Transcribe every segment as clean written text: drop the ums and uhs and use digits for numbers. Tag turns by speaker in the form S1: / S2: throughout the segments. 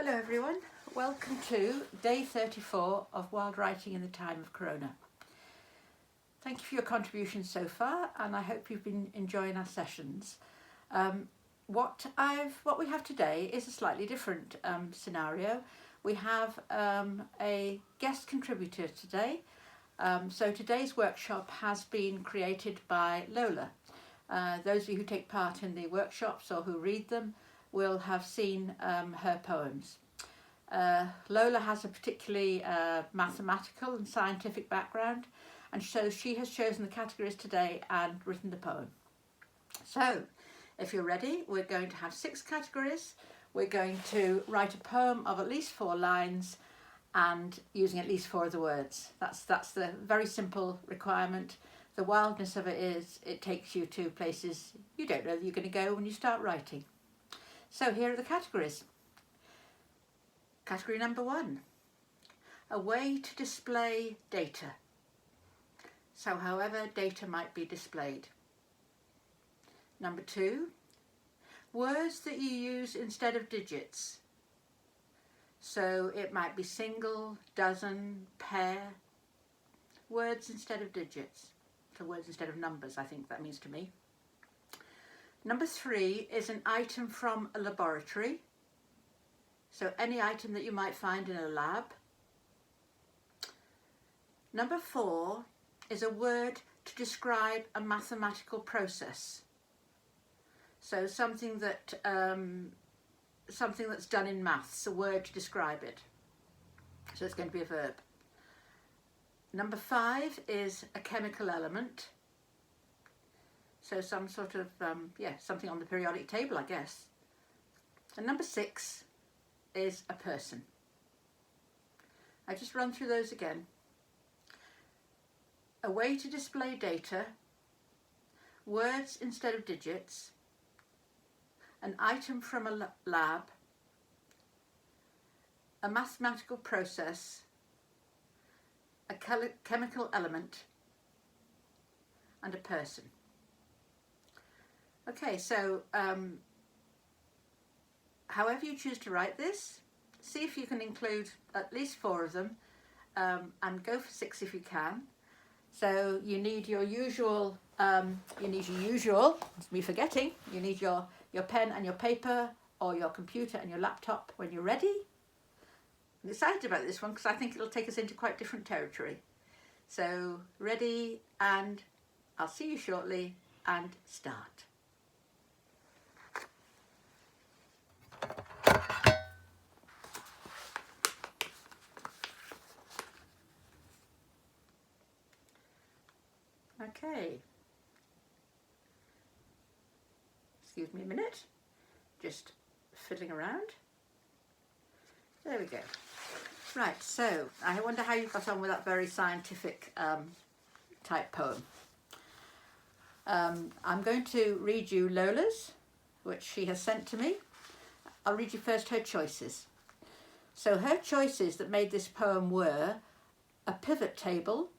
S1: Hello everyone, welcome to day 34 of Wild Writing in the Time of Corona. Thank you for your contributions so far, and I hope you've been enjoying our sessions. What we have today is a slightly different scenario. We have a guest contributor today. So today's workshop has been created by Lola. Those of you who take part in the workshops or who read them will have seen her poems. Lola has a particularly mathematical and scientific background, and so she has chosen the categories today and written the poem. So if you're ready, we're going to have 6 categories. We're going to write a poem of at least 4 lines and using at least 4 of the words. That's the very simple requirement. The wildness of it is it takes you to places you don't know that you're going to go when you start writing. So here are the categories. Category number 1, a way to display data. So however data might be displayed. Number 2, words that you use instead of digits. So it might be single, dozen, pair, words instead of digits. So words instead of numbers, I think that means to me. Number 3 is an item from a laboratory. So any item that you might find in a lab. Number 4 is a word to describe a mathematical process. So something that's done in maths, a word to describe it. So it's going to be a verb. Number 5 is a chemical element. So some sort of, something on the periodic table, I guess. And number 6 is a person. I just run through those again. A way to display data, words instead of digits, an item from a lab, a mathematical process, a chemical element, and a person. Okay, so however you choose to write this, see if you can include at least 4 of them, and go for 6 if you can. So you need your usual, it's me forgetting, you need your pen and your paper, or your computer and your laptop when you're ready. I'm excited about this one because I think it'll take us into quite different territory. So ready, and I'll see you shortly, and start. Okay, excuse me a minute, just fiddling around. There we go. Right, so I wonder how you got on with that very scientific type poem. I'm going to read you Lola's, which she has sent to me. I'll read you first her choices. So her choices that made this poem were a pivot table.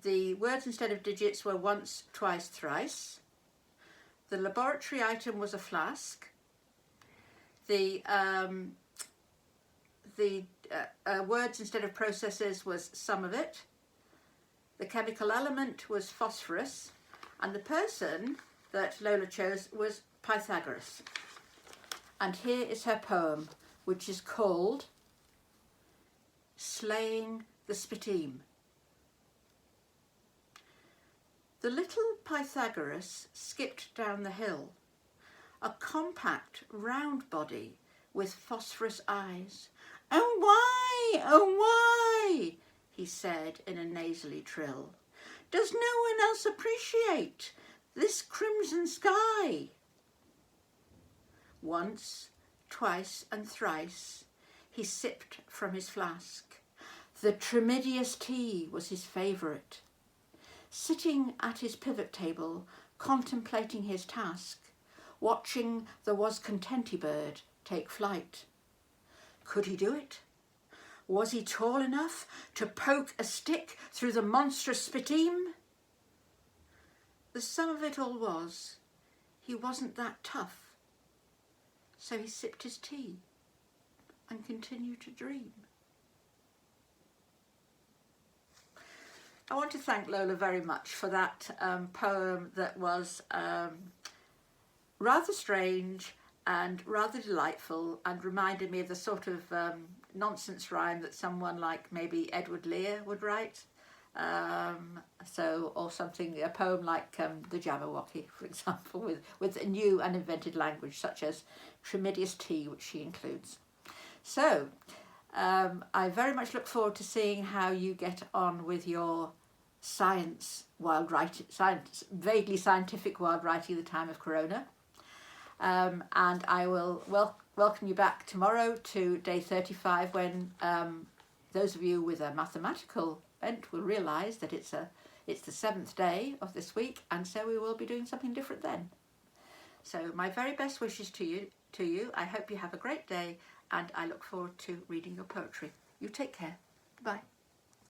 S1: The words instead of digits were once, twice, thrice. The laboratory item was a flask. The words instead of processes was some of it. The chemical element was phosphorus. And the person that Lola chose was Pythagoras. And here is her poem, which is called Slaying the Spiteme. The little Pythagoras skipped down the hill, a compact round body with phosphorus eyes. "Oh why, oh why," he said in a nasally trill, "does no one else appreciate this crimson sky?" Once, twice and thrice he sipped from his flask. The Tremidius tea was his favourite. Sitting at his pivot table, contemplating his task, watching the was-contenty bird take flight. Could he do it? Was he tall enough to poke a stick through the monstrous spiteme? The sum of it all was, he wasn't that tough. So he sipped his tea and continued to dream. I want to thank Lola very much for that poem that was rather strange and rather delightful, and reminded me of the sort of nonsense rhyme that someone like maybe Edward Lear would write. Or something, a poem like the Jabberwocky, for example, with a new and invented language such as Tremedious Tea, which she includes. So I very much look forward to seeing how you get on with your science wild writing, vaguely scientific wild writing at the time of Corona. And I will welcome you back tomorrow to day 35, when those of you with a mathematical bent will realise that it's the 7th day of this week, and so we will be doing something different then. So my very best wishes to you. I hope you have a great day, and I look forward to reading your poetry. You take care. Bye.